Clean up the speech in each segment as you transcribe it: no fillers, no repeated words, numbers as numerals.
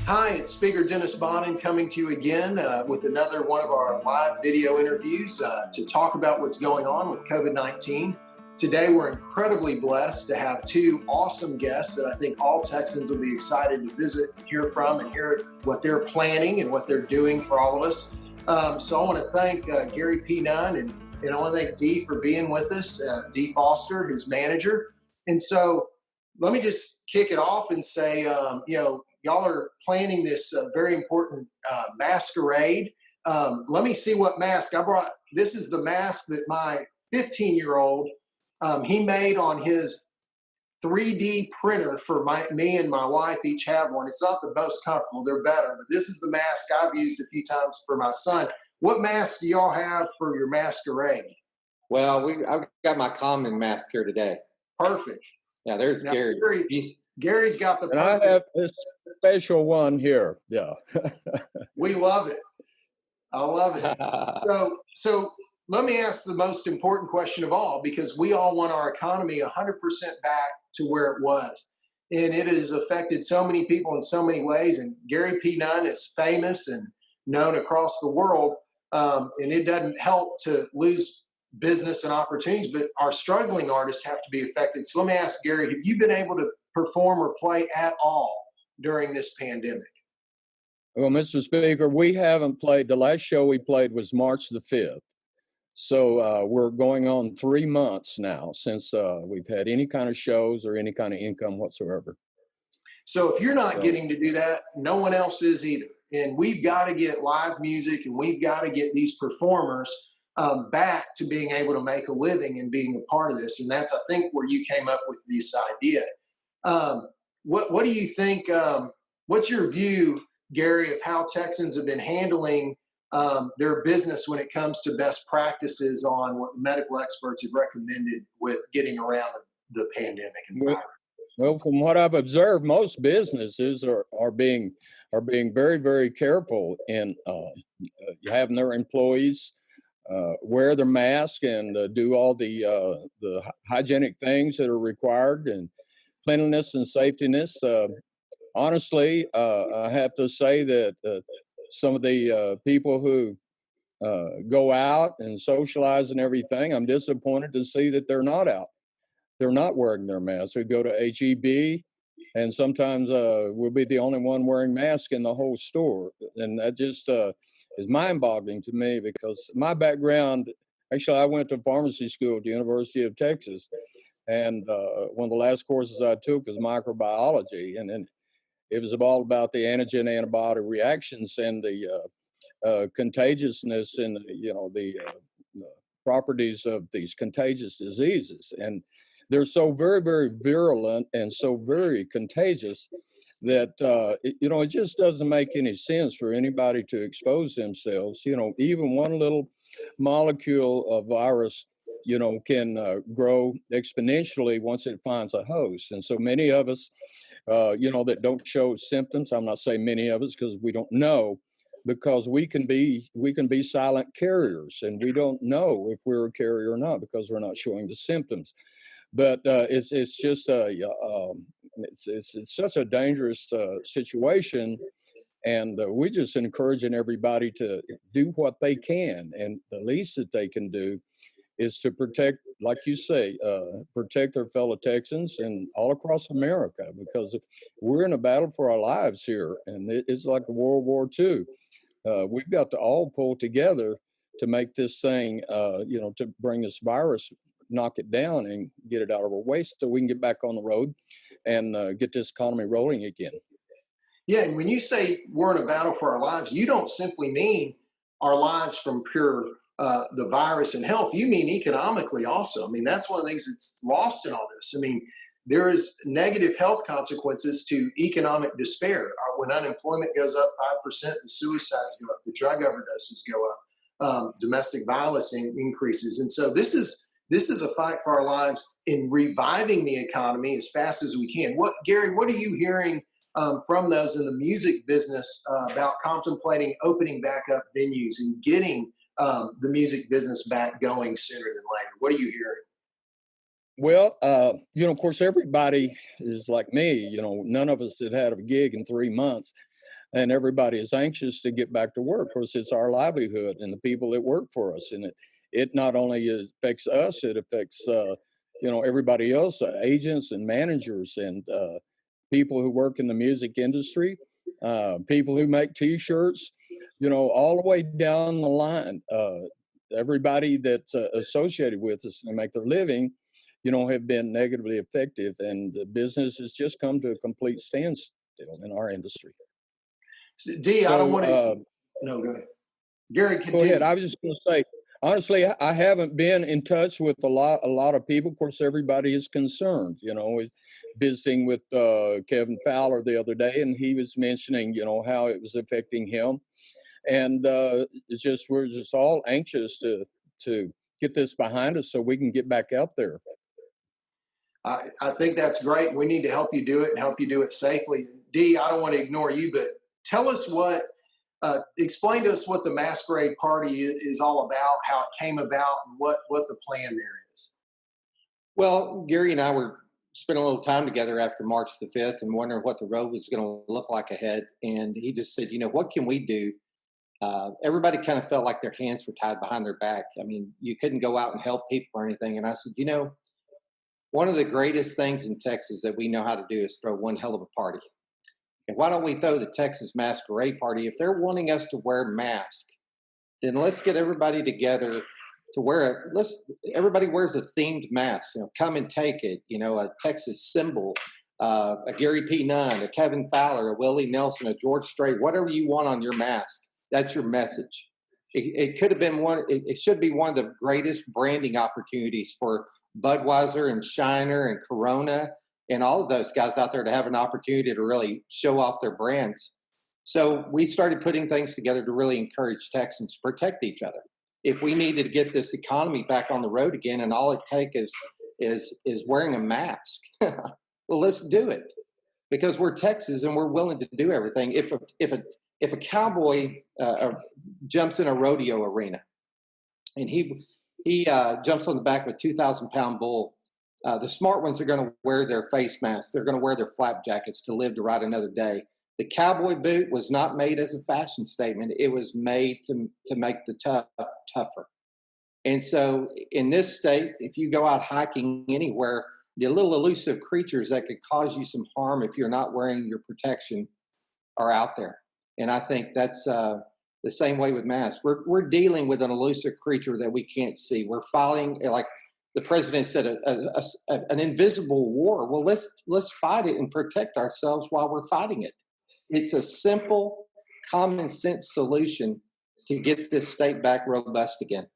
Hi, it's Speaker Dennis Bonin coming to you again with another one of our live video interviews to talk about what's going on with COVID-19. Today, we're incredibly blessed to have two awesome guests that I think all Texans will be excited to visit, hear from, and hear what they're planning and what they're doing for all of us. So I want to thank Gary P. Nunn and I want to thank Dee for being with us, Dee Foster, his manager. And so let me just kick it off and say, y'all are planning this very important masquerade. Let me see what mask I brought. This is the mask that my 15-year-old, he made on his 3D printer for me and my wife each have one. It's not the most comfortable, they're better, but this is the mask I've used a few times for my son. What mask do y'all have for your masquerade? Well, I've got my common mask here today. Perfect. Yeah, there's Now, Gary. Gary's got the perfect. And I have this special one here. Yeah. We love it. I love it. So let me ask the most important question of all, because we all want our economy 100% back to where it was. And it has affected so many people in so many ways. And Gary P. Nunn is famous and known across the world. And it doesn't help to lose business and opportunities, but our struggling artists have to be affected. So let me ask Gary, have you been able to perform or play at all during this pandemic? Well, Mr. Speaker, we haven't played. The last show we played was March the 5th. So we're going on 3 months now since we've had any kind of shows or any kind of income whatsoever. So if you're not getting to do that, no one else is either. And we've got to get live music and we've got to get these performers back to being able to make a living and being a part of this. And that's, I think, where you came up with this idea. What do you think, what's your view, Gary, of how Texans have been handling their business when it comes to best practices on what medical experts have recommended with getting around the pandemic environment? Well, from what I've observed, most businesses are being very, very careful in having their employees wear their mask and do all the hygienic things that are required, and cleanliness and safetyness. Honestly, I have to say that some of the people who go out and socialize and everything, I'm disappointed to see that they're not out. They're not wearing their masks. We go to HEB, and sometimes we'll be the only one wearing masks in the whole store. And that just is mind-boggling to me, because my background, actually, I went to pharmacy school at the University of Texas, and one of the last courses I took was microbiology, and then it was all about the antigen-antibody reactions and the contagiousness and the properties of these contagious diseases. And they're so very, very virulent and so very contagious that it just doesn't make any sense for anybody to expose themselves. Even one little molecule of virus can grow exponentially once it finds a host. And so many of us that don't show symptoms, I'm not saying many of us because we don't know, because we can be silent carriers, and we don't know if we're a carrier or not because we're not showing the symptoms. But it's just it's such a dangerous situation, and we're just encouraging everybody to do what they can, and the least that they can do is to protect, like you say, protect their fellow Texans and all across America, because we're in a battle for our lives here, and it's like World War II. We've got to all pull together to make this thing, to bring this virus, knock it down and get it out of our way so we can get back on the road and get this economy rolling again. Yeah, and when you say we're in a battle for our lives, you don't simply mean our lives from pure the virus and health. You mean economically also. I mean, that's one of the things that's lost in all this. I mean, there is negative health consequences to economic despair. When unemployment goes up 5%, the suicides go up, the drug overdoses go up, domestic violence increases. And so this is a fight for our lives in reviving the economy as fast as we can. Gary, what are you hearing from those in the music business about contemplating opening back up venues and getting the music business back going sooner than later? What are you hearing? Well, of course, everybody is like me. None of us had a gig in 3 months, and everybody is anxious to get back to work. Of course, it's our livelihood and the people that work for us, and it not only affects us, it affects everybody else, agents and managers and people who work in the music industry, people who make T-shirts, all the way down the line. Everybody that's associated with us and make their living, have been negatively affected, and the business has just come to a complete standstill in our industry. D, I don't want to. No, go ahead. Gary, continue. Go ahead. I was just going to say, honestly, I haven't been in touch with a lot of people. Of course, everybody is concerned. With visiting with Kevin Fowler the other day, and he was mentioning, how it was affecting him, and we're just all anxious to get this behind us so we can get back out there. I think that's great. We need to help you do it and help you do it safely. Dee, I don't want to ignore you, but tell us explain to us what the Masquerade Party is all about, how it came about, and what the plan there is. Well, Gary and I were spending a little time together after March the 5th and wondering what the road was going to look like ahead. And he just said, what can we do? Everybody kind of felt like their hands were tied behind their back. I mean, you couldn't go out and help people or anything. And I said, one of the greatest things in Texas that we know how to do is throw one hell of a party. And why don't we throw the Texas Maskuerade Party? If they're wanting us to wear masks, then let's get everybody together to everybody wears a themed mask. Come and take it. A Texas symbol, a Gary P. Nunn, a Kevin Fowler, a Willie Nelson, a George Strait, whatever you want on your mask. That's your message. It could have been it should be one of the greatest branding opportunities for Budweiser and Shiner and Corona and all of those guys out there to have an opportunity to really show off their brands. So we started putting things together to really encourage Texans to protect each other. If we needed to get this economy back on the road again, and all it takes is wearing a mask, well, let's do it, because we're Texas and we're willing to do everything. If a cowboy jumps in a rodeo arena and he jumps on the back of a 2,000-pound bull, the smart ones are going to wear their face masks. They're going to wear their flap jackets to live to ride another day. The cowboy boot was not made as a fashion statement. It was made to make the tough tougher. And so in this state, if you go out hiking anywhere, the little elusive creatures that could cause you some harm if you're not wearing your protection are out there. And I think that's the same way with masks. We're dealing with an elusive creature that we can't see. We're fighting, like the president said, an invisible war. Well, let's fight it and protect ourselves while we're fighting it. It's a simple, common sense solution to get this state back robust again.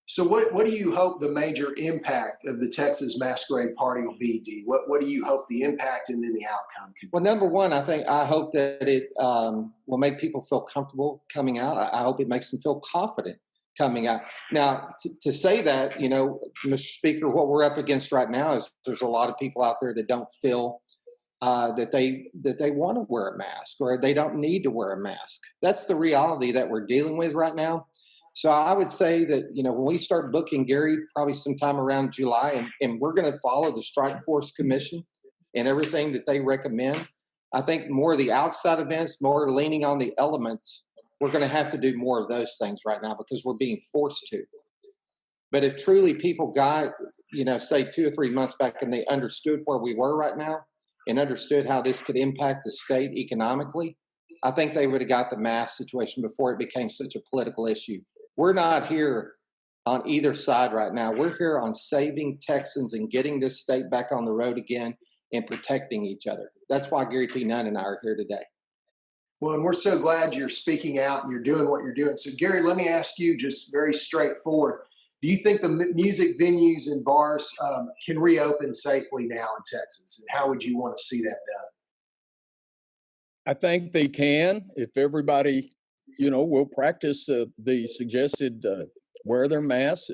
So what do you hope the major impact of the Texas Masquerade Party will be, Dee? What do you hope the impact and then the outcome could be? Well, number one, I hope that it will make people feel comfortable coming out. I hope it makes them feel confident coming out. Now, to say that, Mr. Speaker, what we're up against right now is there's a lot of people out there that don't feel that they want to wear a mask, or they don't need to wear a mask. That's the reality that we're dealing with right now. So I would say that, when we start booking, Gary, probably sometime around July, and we're going to follow the Strike Force Commission and everything that they recommend. I think more of the outside events, more leaning on the elements, we're going to have to do more of those things right now because we're being forced to. But if truly people got, say 2 or 3 months back and they understood where we were right now and understood how this could impact the state economically, I think they would have got the mask situation before it became such a political issue. We're not here on either side right now. We're here on saving Texans and getting this state back on the road again and protecting each other. That's why Gary P. Nunn and I are here today. Well, and we're so glad you're speaking out and you're doing what you're doing. So, Gary, let me ask you just very straightforward. Do you think the music venues and bars can reopen safely now in Texas? And how would you want to see that done? I think they can if everybody, will practice the suggested wear their masks,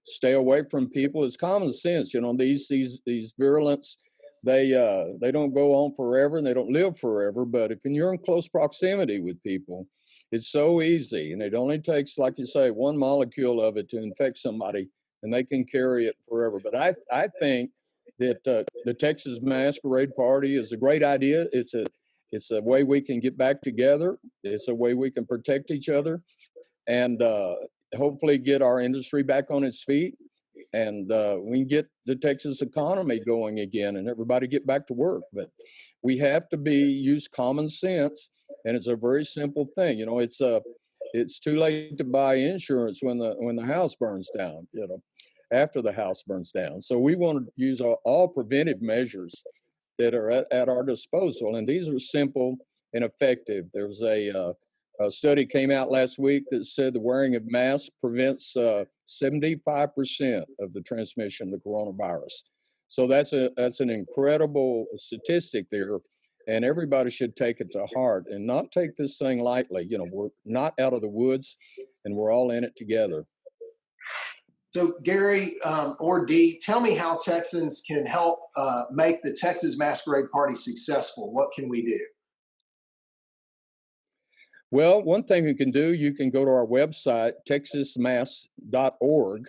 stay away from people. It's common sense. These virulence, they don't go on forever and they don't live forever. But if you're in close proximity with people, it's so easy, and it only takes, like you say, one molecule of it to infect somebody and they can carry it forever. But I think that the Texas Maskuerade Party is a great idea. It's a way we can get back together. It's a way we can protect each other, and hopefully get our industry back on its feet, and we can get the Texas economy going again, and everybody get back to work. But we have to use common sense, and it's a very simple thing. You know, it's too late to buy insurance when the house burns down. You know, after the house burns down. So we want to use all preventive measures that are at our disposal, and these are simple and effective. There's a study came out last week that said the wearing of masks prevents 75% of the transmission of the coronavirus. So that's an incredible statistic there, and everybody should take it to heart and not take this thing lightly. You know, we're not out of the woods, and we're all in it together. So Gary or Dee, tell me how Texans can help make the Texas Masquerade Party successful. What can we do? Well, one thing you can do, you can go to our website, texasmas.org,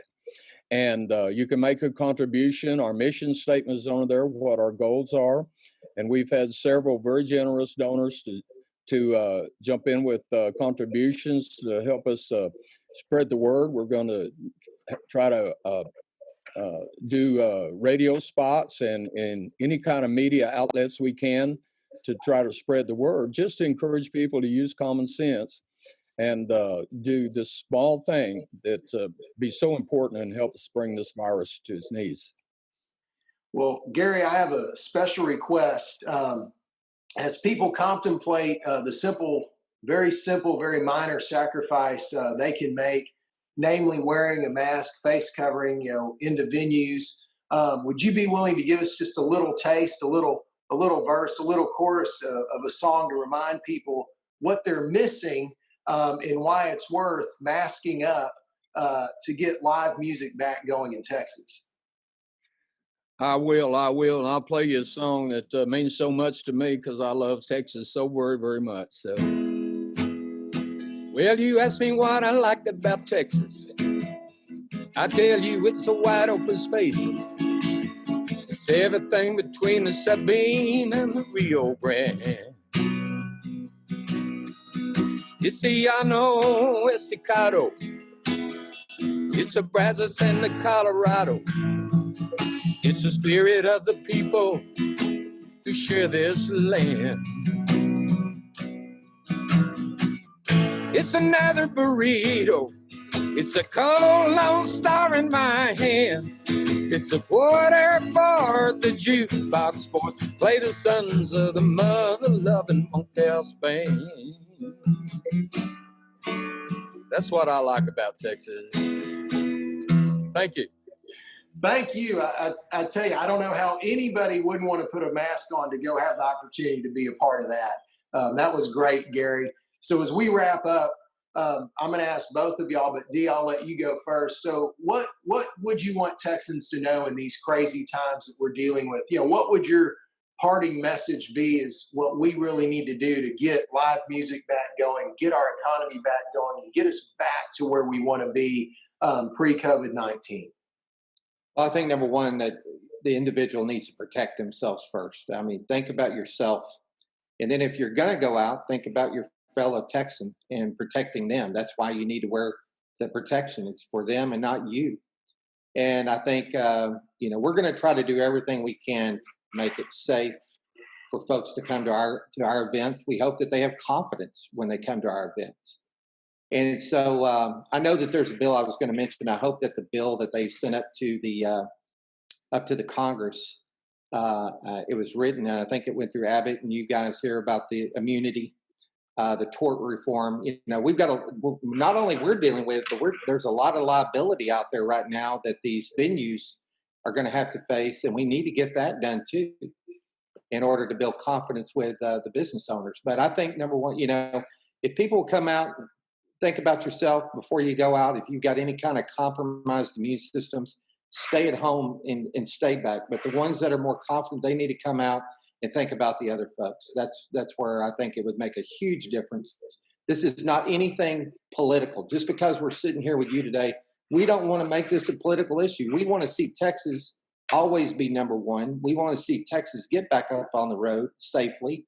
and you can make a contribution. Our mission statement is on there, what our goals are. And we've had several very generous donors to jump in with contributions to help us spread the word. We're going to try to do radio spots and any kind of media outlets we can to try to spread the word, just to encourage people to use common sense and do this small thing that be so important and help us bring this virus to its knees. Well, Gary, I have a special request. As people contemplate the very simple, very minor sacrifice they can make, namely wearing a mask, face covering, into venues, would you be willing to give us just a little taste, a little verse, a little chorus of a song to remind people what they're missing and why it's worth masking up to get live music back going in Texas? I will, and I'll play you a song that means so much to me because I love Texas so very, very much. So, well, you asked me what I liked about Texas. I tell you, it's a wide open spaces. It's everything between the Sabine and the Rio Grande. It's the Llano Estacado. It's the Brazos and the Colorado. It's the spirit of the people who share this land. It's another burrito. It's a cold Lone Star in my hand. It's a quarter for the jukebox boys. Play the sons of the mother-loving Motel Spain. That's what I like about Texas. Thank you. Thank you. I tell you, I don't know how anybody wouldn't want to put a mask on to go have the opportunity to be a part of that. That was great, Gary. So as we wrap up, I'm going to ask both of y'all, but Dee, I'll let you go first. So what would you want Texans to know in these crazy times that we're dealing with? What would your parting message be is what we really need to do to get live music back going, get our economy back going, and get us back to where we want to be pre-COVID-19? Well, I think number one, that the individual needs to protect themselves first. I mean, think about yourself. And then if you're going to go out, think about your fellow Texan and protecting them. That's why you need to wear the protection. It's for them and not you. And I think, we're going to try to do everything we can to make it safe for folks to come to our events. We hope that they have confidence when they come to our events. And so I know that there's a bill I was going to mention. I hope that the bill that they sent up to the Congress, it was written, and I think it went through Abbott, and you guys hear about the immunity, the tort reform. We've got not only we're dealing with, but there's a lot of liability out there right now that these venues are going to have to face, and we need to get that done too in order to build confidence with the business owners. But I think number one, if people come out, think about yourself before you go out. If you've got any kind of compromised immune systems, stay at home and stay back. But the ones that are more confident, they need to come out and think about the other folks. That's where I think it would make a huge difference. This is not anything political. Just because we're sitting here with you today We don't want to make this a political issue. We want to see Texas always be number one. We want to see Texas get back up on the road safely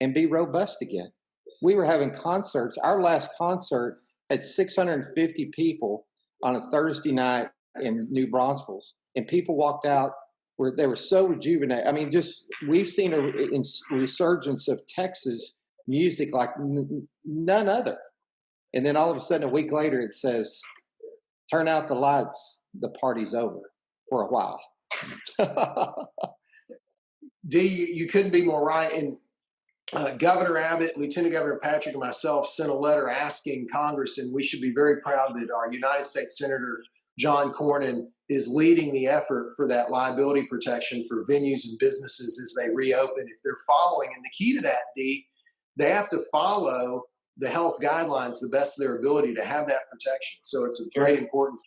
and be robust again. We were having concerts. Our last concert had 650 people on a Thursday night in New Braunfels, and people walked out where they were so rejuvenated. I mean, just we've seen a resurgence of Texas music like none other. And then all of a sudden, a week later, it says, "Turn out the lights. The party's over for a while." D, you couldn't be more right. And Governor Abbott, Lieutenant Governor Patrick, and myself sent a letter asking Congress, and we should be very proud that our United States Senator John Cornyn is leading the effort for that liability protection for venues and businesses as they reopen. If they're following, and the key to that, D, they have to follow the health guidelines the best of their ability to have that protection. So it's of great importance.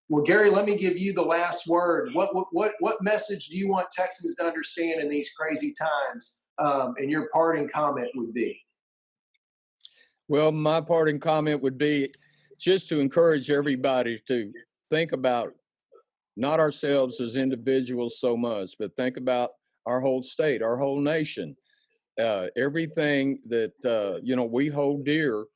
Well, Gary, let me give you the last word. What message do you want Texans to understand in these crazy times? And your parting comment would be? Well, my parting comment would be just to encourage everybody to think about not ourselves as individuals so much, but think about our whole state, our whole nation. Everything that we hold dear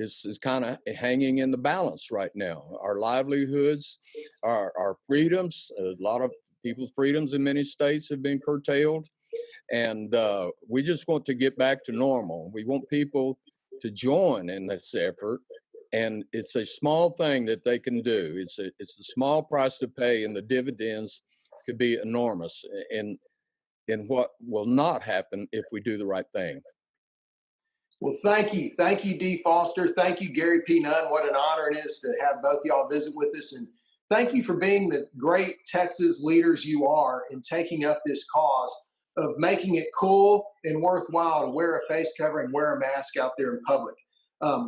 is kind of hanging in the balance right now. Our livelihoods, our freedoms, a lot of people's freedoms in many states have been curtailed. And we just want to get back to normal. We want people to join in this effort. And it's a small thing that they can do. It's a small price to pay, and the dividends could be enormous in what will not happen if we do the right thing. Well, thank you. Thank you, Dee Foster. Thank you, Gary P. Nunn. What an honor it is to have both y'all visit with us. And thank you for being the great Texas leaders you are in taking up this cause of making it cool and worthwhile to wear a face covering, wear a mask out there in public.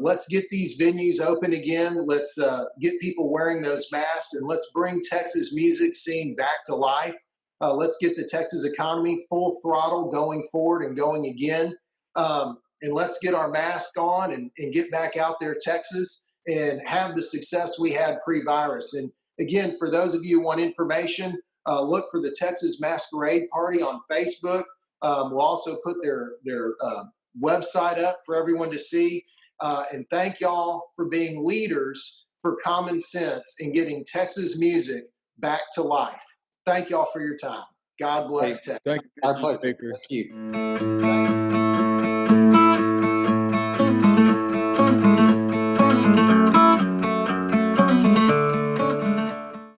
Let's get these venues open again. Let's get people wearing those masks, and let's bring Texas music scene back to life. Let's get the Texas economy full throttle going forward and going again. And let's get our mask on and get back out there, Texas, and have the success we had pre-virus. And again, for those of you who want information, look for the Texas Maskuerade Party on Facebook. We'll also put their website up for everyone to see. And thank y'all for being leaders for common sense and getting Texas music back to life. Thank y'all for your time. God bless Texas. Thank you. Our pleasure. Thank you. Thank you.